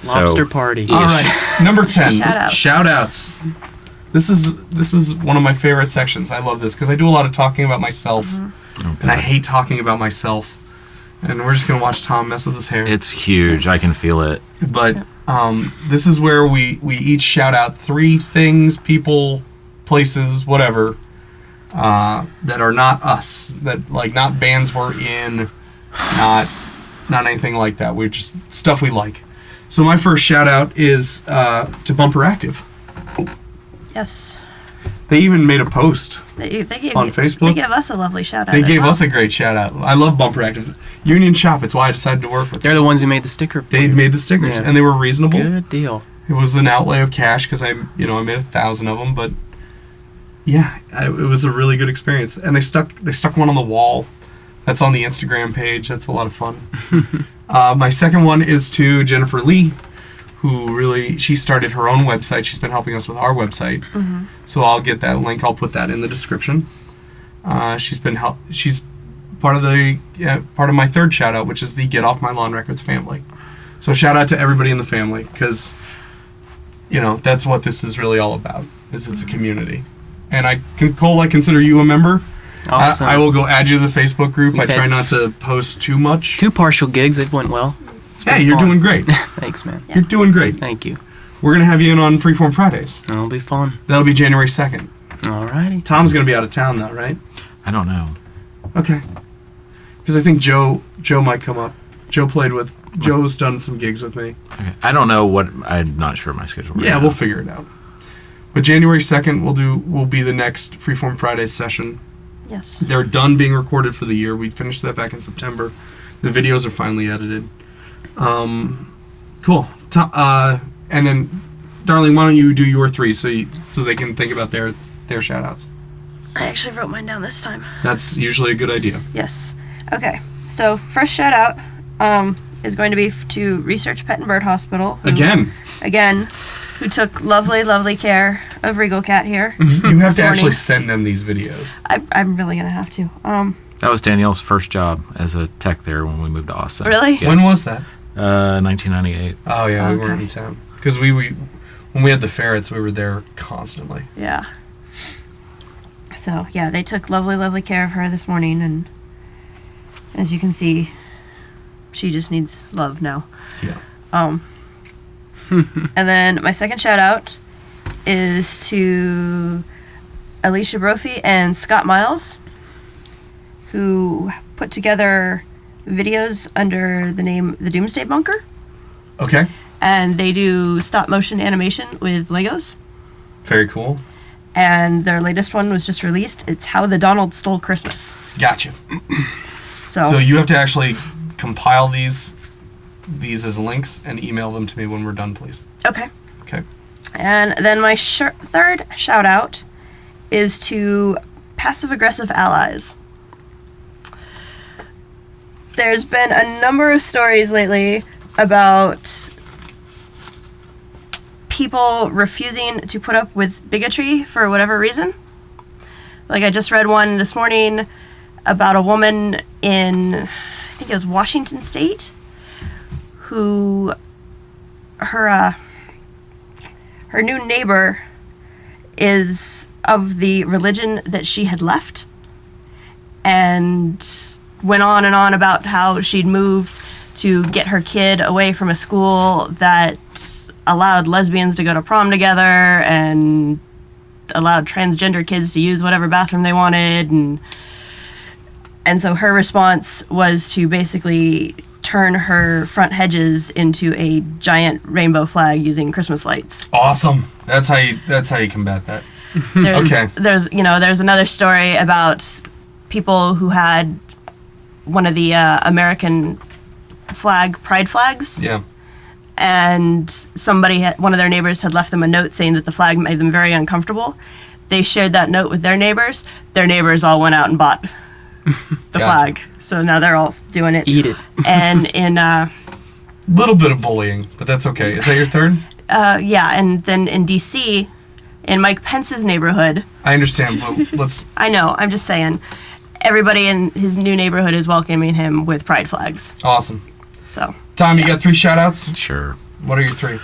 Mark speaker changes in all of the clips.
Speaker 1: Lobster party.
Speaker 2: All right, number 10.
Speaker 3: Shout-outs.
Speaker 2: Shout-outs. This is one of my favorite sections. I love this because I do a lot of talking about myself, and I hate talking about myself. And we're just gonna watch Tom mess with his hair.
Speaker 4: It's huge. I can feel it.
Speaker 2: But this is where we each shout out 3 things, people, places, whatever, that are not us, that like not bands we're in, not anything like that. We're just stuff we like. So my first shout out is to Bumper Active.
Speaker 3: Yes.
Speaker 2: They even made a post
Speaker 3: They gave
Speaker 2: on Facebook.
Speaker 3: They gave us a lovely shout out.
Speaker 2: They gave us a great shout out. I love Bumper Active. Union Shop. It's why I decided to work with them.
Speaker 1: They're the ones who made the sticker.
Speaker 2: They made the stickers,
Speaker 1: Yeah.
Speaker 2: and they were reasonable.
Speaker 1: Good deal.
Speaker 2: It was an outlay of cash because I made 1,000 of them, but yeah, it was a really good experience. And they stuck one on the wall. That's on the Instagram page. That's a lot of fun. My second one is to Jennifer Lee, who she started her own website. She's been helping us with our website. So I'll get that link. I'll put that in the description. She's part of my third shout out, which is the Get Off My Lawn Records family. So shout out to everybody in the family because that's what this is really all about. It's a community. And Cole, I consider you a member.
Speaker 1: Awesome.
Speaker 2: I will go add you to the Facebook group.
Speaker 1: Okay.
Speaker 2: I try not to post too much.
Speaker 1: 2 partial gigs. They've went well.
Speaker 2: Hey, you're doing great.
Speaker 1: Thanks, man.
Speaker 2: You're doing great.
Speaker 1: Thank you.
Speaker 2: We're going to have you in on Freeform Fridays.
Speaker 1: That'll be fun.
Speaker 2: That'll be January 2nd.
Speaker 1: Alrighty.
Speaker 2: Tom's going to be out of town, though, right?
Speaker 4: I don't know.
Speaker 2: Okay. Because I think Joe might come up. Joe's done some gigs with me.
Speaker 4: Okay. I don't know what. I'm not sure of my schedule. Right
Speaker 2: Yeah,
Speaker 4: now.
Speaker 2: we'll figure it out. But January 2nd will be the next Freeform Fridays session.
Speaker 3: Yes.
Speaker 2: They're done being recorded for the year. We finished that back in September. The videos are finally edited. Cool. And then, darling, why don't you do your 3 so they can think about their shout-outs?
Speaker 3: I actually wrote mine down this time.
Speaker 2: That's usually a good idea.
Speaker 3: Yes. Okay. So first shout out is going to be to Research Pet and Bird Hospital.
Speaker 2: Again,
Speaker 3: Who took lovely care of Regal Cat here.
Speaker 2: you have to actually
Speaker 3: morning.
Speaker 2: send them these videos.
Speaker 3: I'm really gonna have to.
Speaker 4: That was Danielle's first job as a tech there when we moved to Austin.
Speaker 3: Really?
Speaker 4: Yeah.
Speaker 2: When was that?
Speaker 4: 1998.
Speaker 2: Oh yeah, we
Speaker 3: Okay.
Speaker 2: weren't in town because we when we had the ferrets, we were there constantly.
Speaker 3: Yeah. So yeah, they took lovely care of her this morning, and as you can see, she just needs love now.
Speaker 2: Yeah.
Speaker 3: And then my second shout out is to Alicia Brophy and Scott Miles, who put together videos under the name The Doomsday Bunker.
Speaker 2: Okay.
Speaker 3: And they do stop motion animation with Legos.
Speaker 2: Very cool.
Speaker 3: And their latest one was just released. It's How the Donald Stole Christmas.
Speaker 2: Gotcha.
Speaker 3: So
Speaker 2: So you have to actually compile these as links and email them to me when we're done, please.
Speaker 3: okay.
Speaker 2: Okay.
Speaker 3: And then my third shout out is to Passive Aggressive Allies. There's been a number of stories lately about people refusing to put up with bigotry for whatever reason. Like I just read one this morning about a woman in, I think it was Washington State, who her new neighbor is of the religion that she had left, and went on and on about how she'd moved to get her kid away from a school that allowed lesbians to go to prom together and allowed transgender kids to use whatever bathroom they wanted, and so her response was to basically turn her front hedges into a giant rainbow flag using Christmas lights.
Speaker 2: Awesome. That's how you combat that. Okay.
Speaker 3: There's another story about people who had one of the American pride flags.
Speaker 2: Yeah.
Speaker 3: And one of their neighbors had left them a note saying that the flag made them very uncomfortable. They shared that note with their neighbors. Their neighbors all went out and bought the flag. So now they're all doing it.
Speaker 1: Eat it.
Speaker 3: And in
Speaker 2: Little bit of bullying, but that's okay. Is that your third?
Speaker 3: yeah, and then in DC, in Mike Pence's neighborhood.
Speaker 2: I understand, but let's.
Speaker 3: I know. I'm just saying. Everybody in his new neighborhood is welcoming him with pride flags.
Speaker 2: Awesome.
Speaker 3: So.
Speaker 2: Tom, you got 3 shout-outs?
Speaker 4: Sure.
Speaker 2: What are your 3?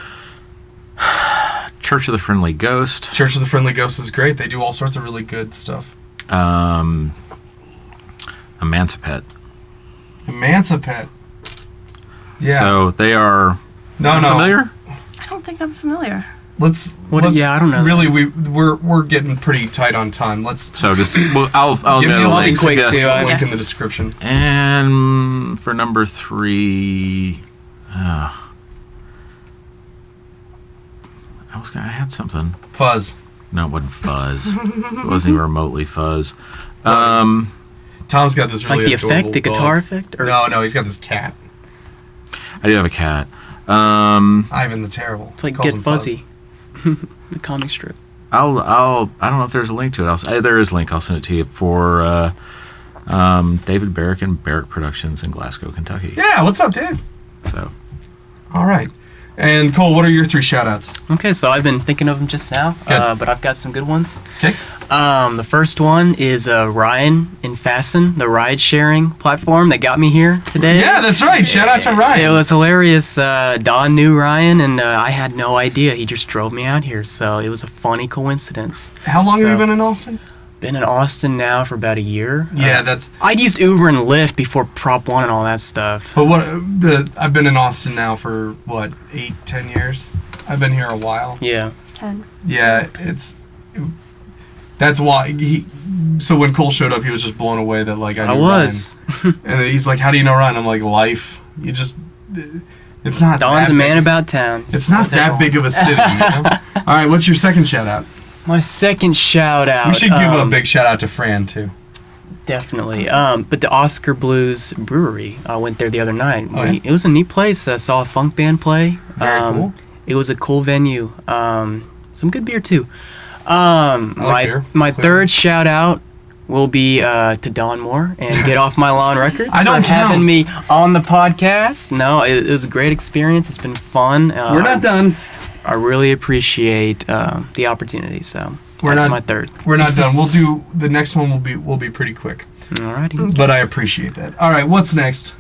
Speaker 4: Church of the Friendly Ghost.
Speaker 2: Church of the Friendly Ghost is great. They do all sorts of really good stuff.
Speaker 4: Emancipet.
Speaker 2: Emancipet. Yeah.
Speaker 4: So they are
Speaker 2: no.
Speaker 4: familiar?
Speaker 3: I don't think I'm familiar.
Speaker 2: Let's.
Speaker 1: Yeah, I don't know.
Speaker 2: Really, we're getting pretty tight on time. Let's.
Speaker 4: So just I'll
Speaker 2: Give me
Speaker 4: know
Speaker 2: a
Speaker 4: the
Speaker 2: link.
Speaker 4: links.
Speaker 1: Quick,
Speaker 4: Yeah.
Speaker 1: too.
Speaker 2: Link
Speaker 3: Yeah.
Speaker 2: in the description.
Speaker 4: And for number 3, I had something.
Speaker 2: Fuzz.
Speaker 4: No, it wasn't Fuzz. It wasn't even remotely Fuzz.
Speaker 2: Tom's got this really
Speaker 1: Like the
Speaker 2: adorable
Speaker 1: effect, the guitar
Speaker 2: dog.
Speaker 1: effect? Or
Speaker 2: No, he's got this cat.
Speaker 4: I do have a cat.
Speaker 2: Ivan the Terrible.
Speaker 1: It's like
Speaker 2: Calls
Speaker 1: Get
Speaker 2: him Fuzz.
Speaker 1: Fuzzy. The comic strip.
Speaker 4: I don't know if there's a link to it. There is a link. I'll send it to you for David Barrick and Barrick Productions in Glasgow, Kentucky.
Speaker 2: Yeah, what's up, dude?
Speaker 4: So
Speaker 2: All right. And Cole, what are your 3 shout-outs?
Speaker 1: Okay, so I've been thinking of them just now,
Speaker 2: Good.
Speaker 1: but I've got some good ones.
Speaker 2: Okay.
Speaker 1: The first one is Ryan in Fasten, the ride-sharing platform that got me here today.
Speaker 2: Yeah, that's right. Shout out to Ryan.
Speaker 1: It was hilarious. Don knew Ryan, and I had no idea. He just drove me out here, so it was a funny coincidence.
Speaker 2: How long have you
Speaker 1: So-
Speaker 2: been in Austin?
Speaker 1: Been in Austin now for about a year.
Speaker 2: Yeah, that's.
Speaker 1: I'd used Uber and Lyft before Prop 1 and all that stuff.
Speaker 2: But I've been in Austin now for 8-10 years. I've been here a while.
Speaker 1: Yeah.
Speaker 3: 10.
Speaker 2: Yeah, that's why so when Cole showed up, he was just blown away that I knew
Speaker 1: I was.
Speaker 2: Ryan. And he's like, "How do you know Ryan?" I'm like, "Life. You just it's not
Speaker 1: Don's
Speaker 2: that
Speaker 1: a man
Speaker 2: big.
Speaker 1: about town.
Speaker 2: It's not that big of a city, you know? All right, what's your second shout out?
Speaker 1: My second shout out.
Speaker 2: We should give a big shout out to Fran too.
Speaker 1: Definitely. But the Oscar Blues Brewery, I went there the other night.
Speaker 2: Oh, yeah?
Speaker 1: It was a neat place. I saw a funk band play.
Speaker 2: Very cool.
Speaker 1: It was a cool venue. Some good beer too.
Speaker 2: like beer,
Speaker 1: My
Speaker 2: clearly.
Speaker 1: third shout out will be to Don Moore and Get Off My Lawn Records
Speaker 2: I don't
Speaker 1: for having
Speaker 2: count.
Speaker 1: me on the podcast. No, it was a great experience. It's been fun.
Speaker 2: We're not done.
Speaker 1: I really appreciate the opportunity. So
Speaker 2: We're
Speaker 1: that's
Speaker 2: not-
Speaker 1: my third.
Speaker 2: We're not done. We'll do the next one. Will be pretty quick.
Speaker 1: Alrighty.
Speaker 2: But I appreciate that. All right, what's next?